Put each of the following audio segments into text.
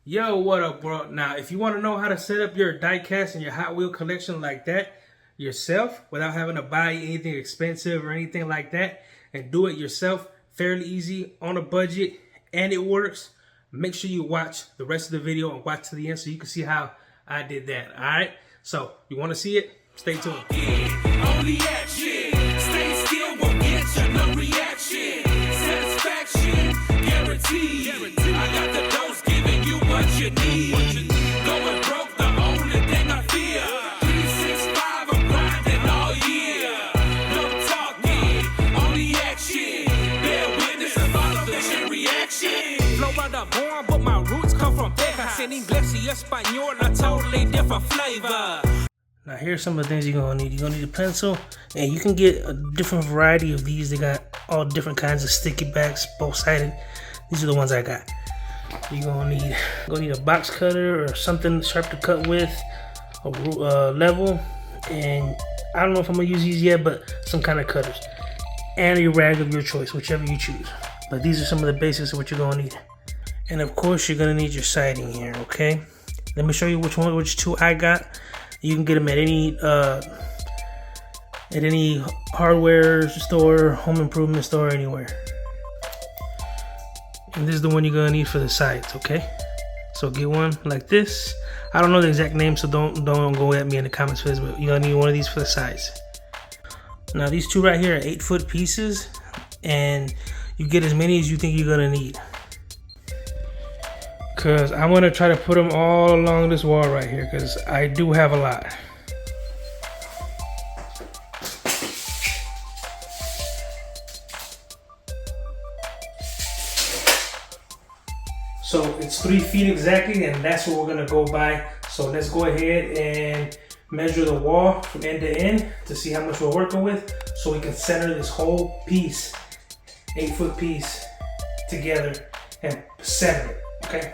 Yo, what up, bro? Now, if you want to know how to set up your diecast and your Hot Wheel collection like that yourself without having to buy anything expensive or anything like that, and do it yourself fairly easy on a budget and it works, make sure you watch the rest of the video and watch to the end so you can see how I did that. All right, so you want to see it? Stay tuned. Only action, stay still, won't get you no reaction. Satisfaction, guaranteed. I got the dose giving you what you need. Going broke, the only thing I fear. 365, I'm grinding all year. No talking, only action. Bear witness and follow the chain reaction. Flow by the born, but my roots come from Texas. En inglés y español, a totally different flavor. Now here's some of the things you're gonna need. You're gonna need a pencil, and you can get a different variety of these. They got all different kinds of sticky backs, both-sided. These are the ones I got. You're gonna need a box cutter or something sharp to cut with, a level, and I don't know if I'm gonna use these yet, but some kind of cutters, and a rag of your choice, whichever you choose. But these are some of the basics of what you're gonna need. And of course, you're gonna need your siding here. Okay, let me show you which two I got. You can get them at any hardware store, home improvement store, anywhere. And this is the one you're gonna need for the sides, okay? So get one like this. I don't know the exact name, so don't go at me in the comments for this, but you're gonna need one of these for the sides. Now these two right here are 8-foot pieces, and you get as many as you think you're gonna need. Cause I'm gonna try to put them all along this wall right here, cause I do have a lot. So it's 3 feet exactly, and that's what we're gonna go by. So let's go ahead and measure the wall from end to end to see how much we're working with, so we can center this whole piece, 8-foot piece, together and center it. Okay.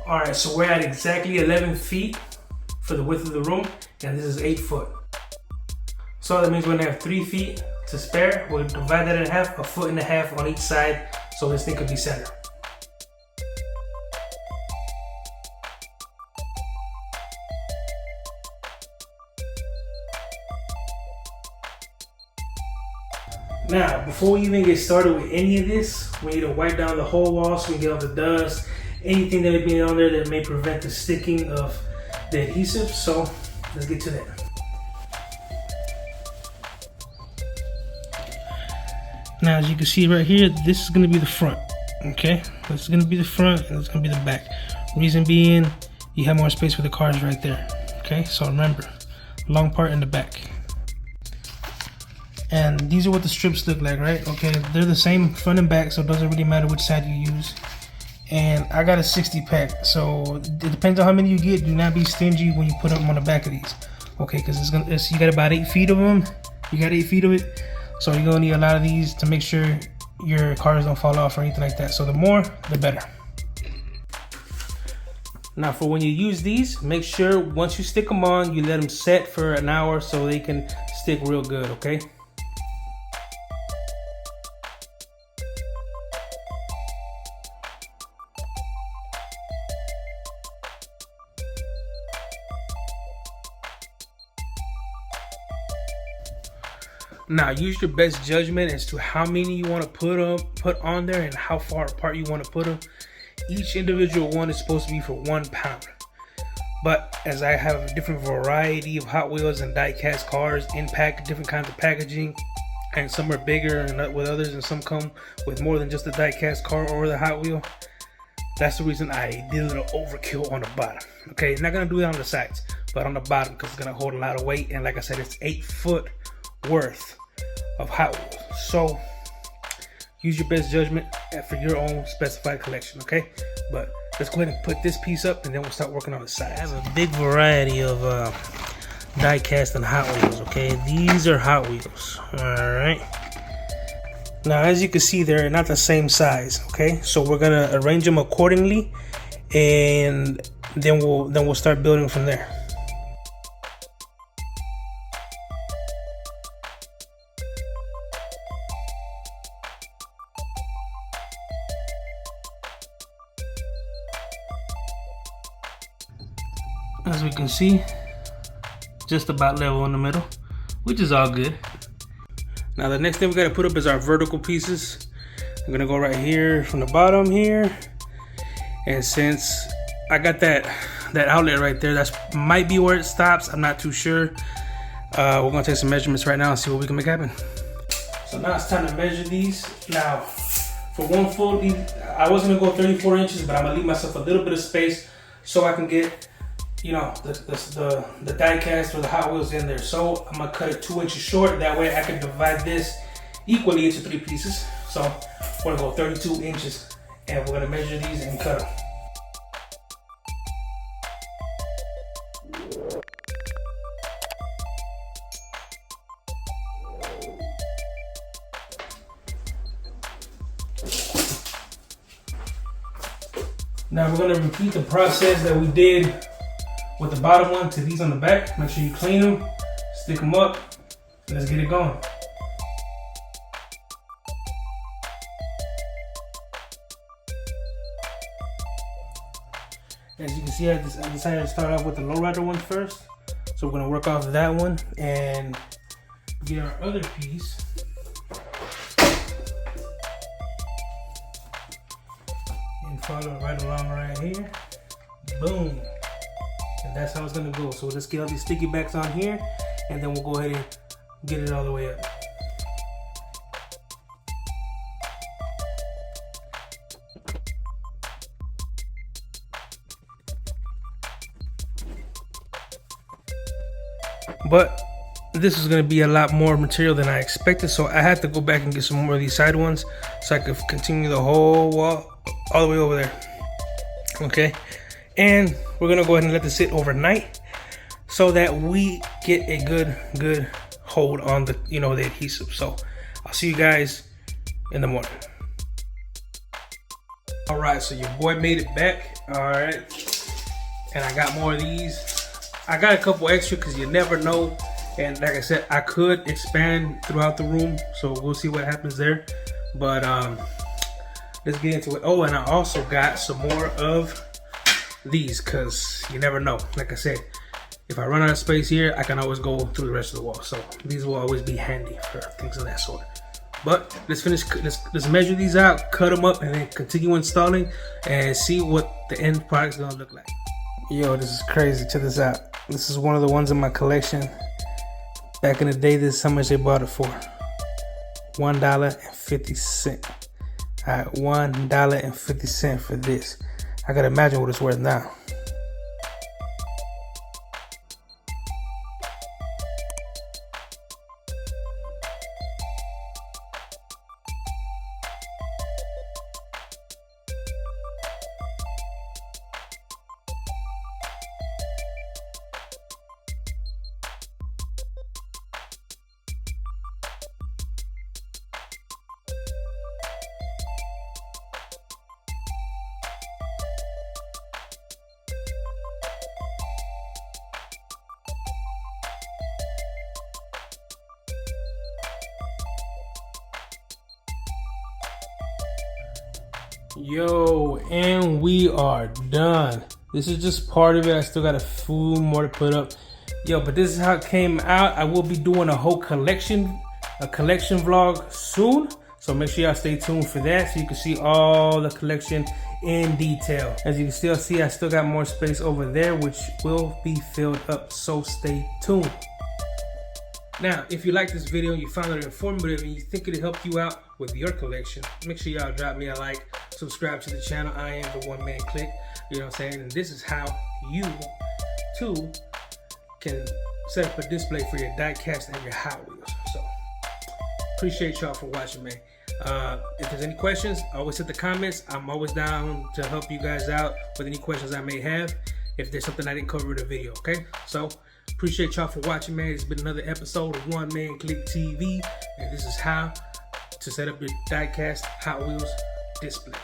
All right, so we're at exactly 11 feet for the width of the room, and this is 8 foot. So that means we're gonna have 3 feet to spare. We'll divide that in half, 1.5 feet on each side, so this thing could be centered. Now, before we even get started with any of this, we need to wipe down the whole wall so we get all the dust, anything that may be on there that may prevent the sticking of the adhesive. So let's get to that. Now, as you can see right here, this is going to be the front. Okay, this is going to be the front, and it's going to be the back. Reason being, you have more space for the cars right there. Okay, so remember, long part in the back. And these are what the strips look like, right? Okay, they're the same front and back, so it doesn't really matter which side you use. And I got a 60 pack, so it depends on how many you get. Do not be stingy when you put them on the back of these, okay? Because you got about 8 feet of them. You got 8 feet of it, so you're gonna need a lot of these to make sure your cars don't fall off or anything like that. So the more, the better. Now, for when you use these, make sure once you stick them on, you let them set for an hour so they can stick real good, okay? Now, use your best judgment as to how many you want to put on there and how far apart you want to put them. Each individual one is supposed to be for 1 pound. But as I have a different variety of Hot Wheels and die-cast cars in different kinds of packaging, and some are bigger and with others, and some come with more than just the die-cast car or the Hot Wheel. That's the reason I did a little overkill on the bottom. Okay, not gonna do it on the sides, but on the bottom, because it's gonna hold a lot of weight. And like I said, it's 8 foot worth of Hot Wheels. So use your best judgment for your own specified collection, okay? But let's go ahead and put this piece up, and then we'll start working on the sides. I have a big variety of die-cast and Hot Wheels, okay? These are Hot Wheels, all right? Now, as you can see, they're not the same size, okay? So we're gonna arrange them accordingly, and then we'll start building from there. As we can see, just about level in the middle, which is all good. Now the next thing we gotta put up is our vertical pieces. I'm gonna go right here from the bottom here. And since I got that outlet right there, that's might be where it stops. I'm not too sure. We're gonna take some measurements right now and see what we can make happen. So now it's time to measure these. Now, for one fold, I was gonna go 34 inches, but I'm gonna leave myself a little bit of space so I can get, you know, the die cast or the Hot Wheels in there. So I'm gonna cut it 2 inches short. That way I can divide this equally into 3 pieces. So we're gonna go 32 inches and we're gonna measure these and cut them. Now we're gonna repeat the process that we did with the bottom one to these on the back. Make sure you clean them, stick them up, and let's get it going. As you can see, I decided to start off with the lowrider one first. So we're gonna work off of that one and get our other piece. And follow right along right here. Boom. And that's how it's gonna go. So let's get all these sticky backs on here and then we'll go ahead and get it all the way up. But this is going to be a lot more material than I expected, so I had to go back and get some more of these side ones so I could continue the whole wall all the way over there. Okay, and we're going to go ahead and let this sit overnight so that we get a good hold on the, you know, the adhesive. So I'll see you guys in the morning. All right, so your boy made it back. All right, and I got more of these. I got a couple extra because you never know, and like I said, I could expand throughout the room, so we'll see what happens there. But let's get into it. Oh, and I also got some more of these because you never know. Like I said, if I run out of space here, I can always go through the rest of the wall, so these will always be handy for things of that sort. But let's measure these out, cut them up, and then continue installing and see what the end product is gonna look like. Yo, this is crazy. Check this out. This is one of the ones in my collection. Back in the day, this is how much they bought it for. $1.50. Alright, $1.50 for this. I gotta imagine what it's worth now. Yo, and we are done. This is just part of it. I still got a few more to put up. Yo, but this is how it came out. I will be doing a whole collection vlog soon. So make sure y'all stay tuned for that so you can see all the collection in detail. As you can still see, I still got more space over there, which will be filled up. So stay tuned. Now, if you like this video, you found it informative, and you think it'll help you out with your collection, make sure y'all drop me a like, subscribe to the channel. I am the One Man Click, you know what I'm saying? And this is how you, too, can set up a display for your Diecast and your Hot Wheels. So, appreciate y'all for watching, man. If there's any questions, always hit the comments. I'm always down to help you guys out with any questions I may have if there's something I didn't cover in the video, okay? So, appreciate y'all for watching, man. It's been another episode of One Man Click TV, and this is how to set up your Diecast Hot Wheels display.